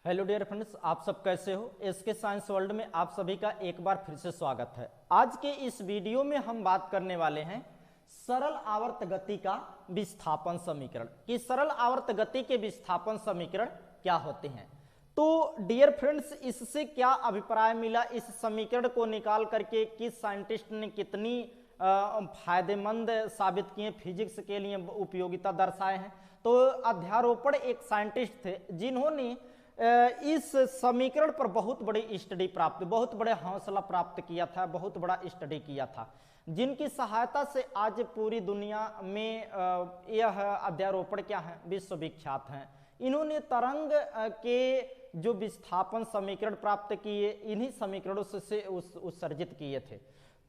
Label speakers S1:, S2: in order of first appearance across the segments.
S1: Hello dear friends, आप सब कैसे हो। एसके साइंस वर्ल्ड में आप सभी का एक बार फिर से स्वागत है। आज के इस वीडियो में हम बात करने वाले हैं सरल आवर्त गति का विस्थापन समीकरण कि सरल आवर्त गति के विस्थापन समीकरण क्या होते हैं। तो डियर फ्रेंड्स, इससे क्या अभिप्राय मिला, इस समीकरण को निकाल करके किस साइंटिस्ट ने कितनी फायदेमंद साबित किए, फिजिक्स के लिए उपयोगिता दर्शाए हैं। तो अध्यारोपण एक साइंटिस्ट थे जिन्होंने इस समीकरण पर बहुत बड़ी स्टडी प्राप्त, बहुत बड़े हौसला प्राप्त किया था, बहुत बड़ा स्टडी किया था, जिनकी सहायता से आज पूरी दुनिया में यह अध्यारोपण क्या है, विश्वविख्यात हैं। इन्होंने तरंग के जो विस्थापन समीकरण प्राप्त किए, इन्हीं समीकरणों से उत्सर्जित किए थे।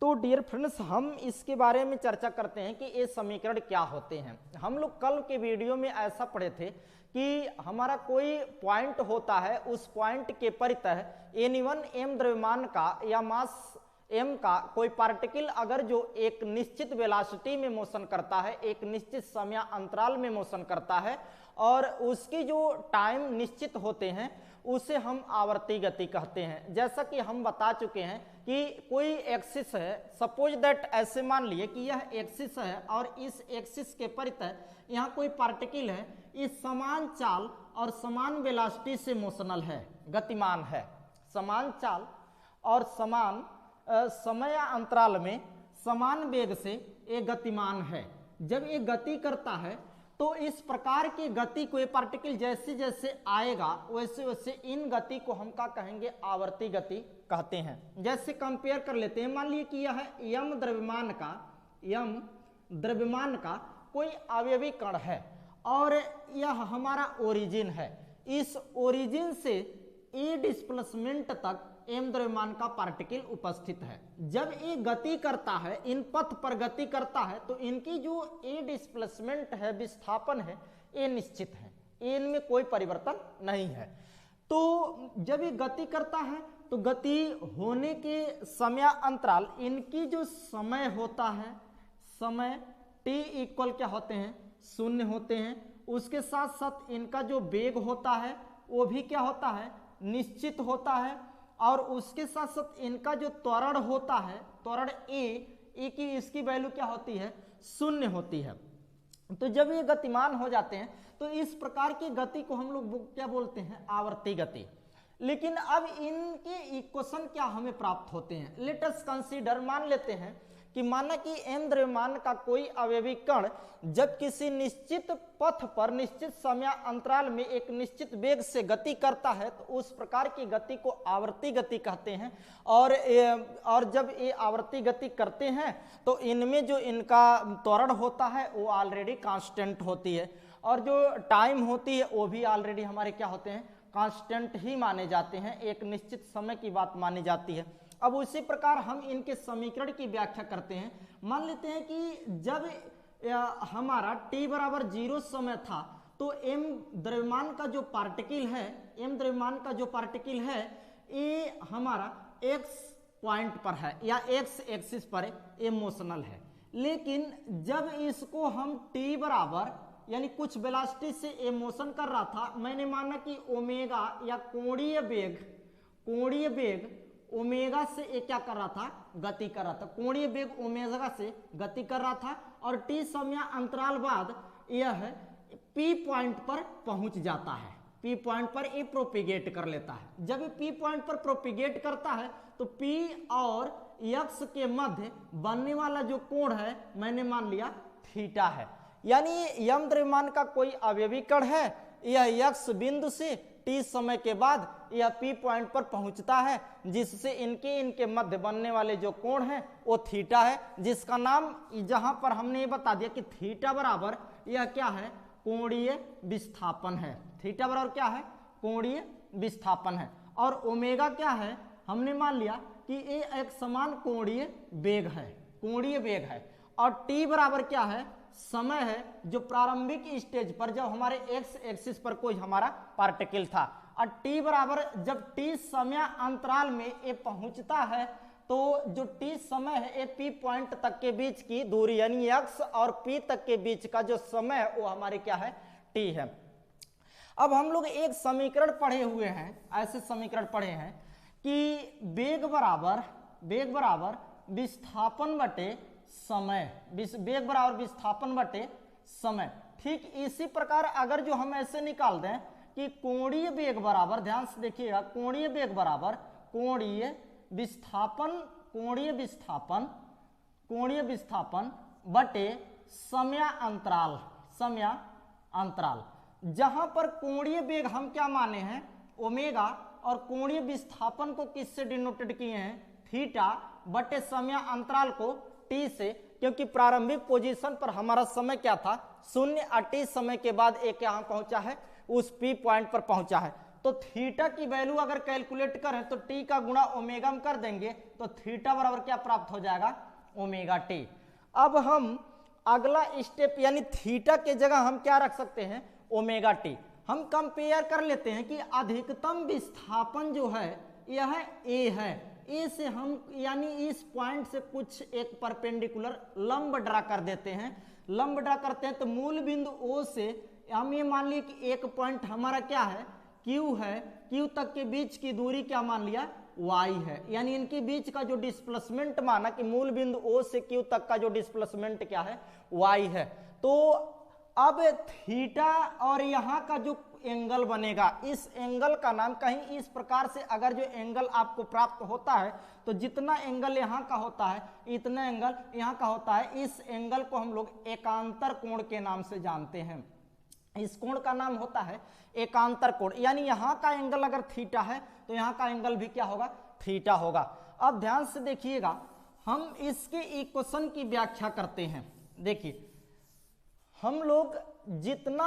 S1: तो डियर फ्रेंड्स, हम इसके बारे में चर्चा करते हैं कि ये समीकरण क्या होते हैं। हम लोग कल के वीडियो में ऐसा पढ़े थे कि हमारा कोई पॉइंट होता है, उस पॉइंट के परितः n1 m द्रव्यमान का या मास m का कोई पार्टिकल अगर जो एक निश्चित वेलोसिटी में मोशन करता है, एक निश्चित समय अंतराल में मोशन करता है और उसकी जो टाइम निश्चित होते हैं, उसे हम आवर्ती गति कहते हैं। जैसा कि हम बता चुके हैं कि कोई एक्सिस है, सपोज दैट ऐसे मान लिए कि यह एक्सिस है और इस एक्सिस के परितः यहाँ कोई पार्टिकल है, इस समान चाल और समान वेलोसिटी से मोशनल है, गतिमान है। समान चाल और समान समय अंतराल में समान वेग से ये गतिमान है। जब ये गति करता है तो इस प्रकार की गति को ये पार्टिकल जैसे जैसे आएगा वैसे वैसे इन गति को हम क्या कहेंगे, आवर्ती गति कहते हैं। जैसे कंपेयर कर लेते हैं, मान लीजिए कि यह यम द्रव्यमान का कोई अवयवी कण है और यह हमारा ओरिजिन है। इस ओरिजिन से ए डिस्प्लेसमेंट तक एम द्रव्यमान का पार्टिकल उपस्थित है। जब ये गति करता है, इन पथ पर गति करता है, तो इनकी जो ए डिस्प्लेसमेंट है, विस्थापन है, ये निश्चित है, इनमें कोई परिवर्तन नहीं है। तो जब ये गति करता है तो गति होने के समय अंतराल, इनकी जो समय होता है, समय t इक्वल क्या होते हैं, 0 होते हैं। उसके साथ साथ इनका जो वेग होता है वो भी क्या होता है, निश्चित होता है। और उसके साथ साथ इनका जो त्वरण होता है, त्वरण ए की इसकी वैल्यू क्या होती है, 0 होती है। तो जब ये गतिमान हो जाते हैं तो इस प्रकार की गति को हम लोग क्या बोलते हैं, आवर्ती गति। लेकिन अब इनके इक्वेशन क्या हमें प्राप्त होते हैं। लेट अस कंसीडर, मान लेते हैं कि माना कि m द्रव्यमान का कोई अवयवी कण जब किसी निश्चित पथ पर निश्चित समय अंतराल में एक निश्चित वेग से गति करता है तो उस प्रकार की गति को आवर्ती गति कहते हैं। और जब ये आवर्ती गति करते हैं तो इनमें जो इनका त्वरण होता है वो ऑलरेडी कांस्टेंट होती है और जो टाइम होती है वो भी ऑलरेडी हमारे क्या होते हैं, कांस्टेंट ही माने जाते हैं, एक निश्चित समय की बात मानी जाती है। अब उसी प्रकार हम इनके समीकरण की व्याख्या करते हैं। मान लेते हैं कि जब हमारा t बराबर 0 समय था तो m द्रव्यमान का जो पार्टिकल है ये हमारा x पॉइंट पर है या x एक्सिस पर ये मोशनल है। लेकिन जब इसको हम t बराबर यानी कुछ वेलोसिटी से ये मोशन कर रहा था, मैंने माना कि ओमेगा या कोणीय वेग ओमेगा से ये क्या कर रहा था, गति कर रहा था, कोणीय वेग ओमेगा से गति कर रहा था और टी समय अंतराल बाद यह पी पॉइंट पर पहुंच जाता है, पी पॉइंट पर ये प्रोपिगेट कर लेता है। जब ये पी पॉइंट पर प्रोपिगेट करता है तो पी और यक्स के मध्य बनने वाला जो कोण है मैंने मान लिया थीटा है। यानी यम द्रव्यमान का कोई अवयवी कण है, यह यक्स बिंदु से टी समय के बाद यह पी पॉइंट पर पहुंचता है, जिससे इनके मध्य बनने वाले जो कोण है वो थीटा है, जिसका नाम जहां पर हमने ये बता दिया कि थीटा बराबर यह क्या है, कोणीय विस्थापन है। थीटा बराबर क्या है, कोणीय विस्थापन है। और ओमेगा क्या है, हमने मान लिया कि ये एक समान कोणीय वेग है। और टी बराबर क्या है, समय है, जो प्रारंभिक स्टेज पर जब हमारे एक्स एक्सिस पर कोई हमारा पार्टिकल था। और टी बराबर जब टी समय अंतराल में ये पहुंचता है तो जो टी समय है ये पी पॉइंट तक के बीच की दूरी यानी एक्स और पी तक के बीच का जो समय है वो हमारे क्या है, टी है। अब हम लोग एक समीकरण पढ़े हुए हैं, ऐसे समीकरण पढ़े हैं कि वेग बराबर विस्थापन बटे समय, वेग बराबर विस्थापन बटे समय। ठीक इसी प्रकार अगर जो हम ऐसे निकाल दें कि कोणीय वेग बराबर, ध्यान से देखिएगा, कोणीय वेग बराबर कोणीय विस्थापन बटे समयांतराल, जहां पर कोणीय वेग हम क्या माने हैं ओमेगा और कोणीय विस्थापन को किससे डिनोटेड किए हैं थीटा बटे समयांतराल को टी से, क्योंकि प्रारंभिक पोजीशन पर हमारा समय क्या था 0 और टी समय के बाद एक यहां पहुंचा है, उस पी पॉइंट पर पहुंचा है। तो थीटा की वैल्यू अगर कैलकुलेट करें तो टी का गुणा ओमेगा में कर देंगे तो थीटा बराबर क्या प्राप्त हो जाएगा ओमेगा टी। अब हम अगला स्टेप यानी थीटा के जगह हम क्या रख सकते हैं ओमेगा टी। हम कंपेयर कर लेते हैं कि अधिकतम विस्थापन जो है यह ए है, ए से हम यानी इस पॉइंट से कुछ एक परपेंडिकुलर लंब ड्रा कर देते हैं, लंब ड्रा करते हैं तो मूल बिंदु ओ से हम ये मान लिए कि एक पॉइंट हमारा क्या है Q है, Q तक के बीच की दूरी क्या मान लिया y है, यानी इनके बीच का जो डिस्प्लेसमेंट माना कि मूल बिंदु O से Q तक का जो डिस्प्लेसमेंट क्या है y है। तो अब थीटा और यहाँ का जो एंगल बनेगा, इस एंगल का नाम कहीं इस प्रकार से अगर जो एंगल आपको प्राप्त होता है तो जितना एंगल यहाँ का होता है इतना एंगल यहाँ का होता है, इस एंगल को हम लोग एकांतर कोण के नाम से जानते हैं। इस कोण का नाम होता है एकांतर कोण, यानी यहाँ का एंगल अगर थीटा है तो यहाँ का एंगल भी क्या होगा थीटा होगा। अब ध्यान से देखिएगा, हम इसके इक्वेशन की व्याख्या करते हैं। देखिए हम लोग जितना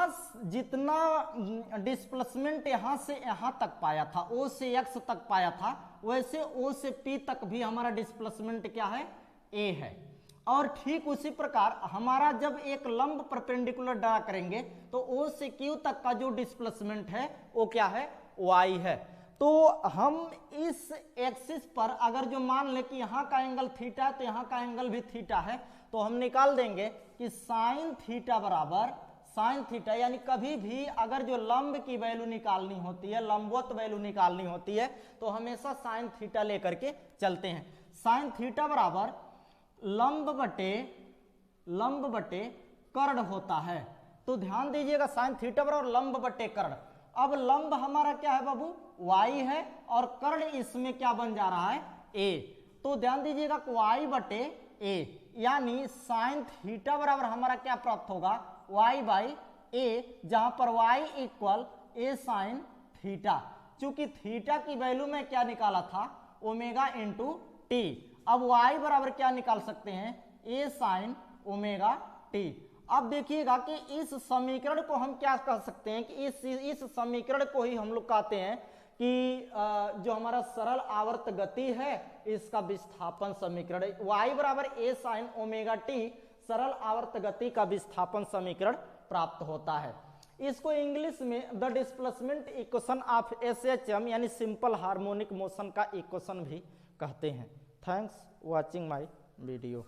S1: डिस्प्लेसमेंट यहाँ से यहाँ तक पाया था, O से X तक पाया था, वैसे O से P तक भी हमारा डिस्प्लेसमेंट क्या है A है। और ठीक उसी प्रकार हमारा जब एक लंब परपेंडिकुलर ड्रा करेंगे तो O से Q तक का जो डिस्प्लेसमेंट है वो क्या है Y है। तो हम इस एक्सिस पर अगर जो मान ले कि यहाँ का एंगल थीटा है तो यहाँ का एंगल भी थीटा है, तो हम निकाल देंगे कि साइन थीटा बराबर साइन थीटा, यानी कभी भी अगर जो लंब की वैल्यू निकालनी होती है, लंबवत वैल्यू निकालनी होती है तो हमेशा साइन थीटा लेकर के चलते हैं। साइन थीटा बराबर लंब बटे कर्ण होता है। तो ध्यान दीजिएगा साइन थीटा बराबर लंब बटे कर्ण। अब लंब हमारा क्या है बाबू y है और कर्ण इसमें क्या बन जा रहा है a। तो ध्यान दीजिएगा y बटे a, यानी साइन थीटा बराबर हमारा क्या प्राप्त होगा y बाई a, जहां पर y equal a sine theta. चूंकि थीटा की वैल्यू में क्या निकाला था ओमेगा इंटू टी, अब y बराबर क्या निकाल सकते हैं a साइन ओमेगा टी। अब देखिएगा कि इस समीकरण को हम क्या कह सकते हैं कि इस समीकरण को ही हम लोग कहते हैं कि जो हमारा सरल आवर्त गति है इसका विस्थापन समीकरण y बराबर a साइन ओमेगा टी सरल आवर्त गति का विस्थापन समीकरण प्राप्त होता है। इसको इंग्लिश में the displacement equation of SHM यानी सिंपल हार्मोनिक मोशन का इक्वेशन भी कहते हैं। Thanks watching my video.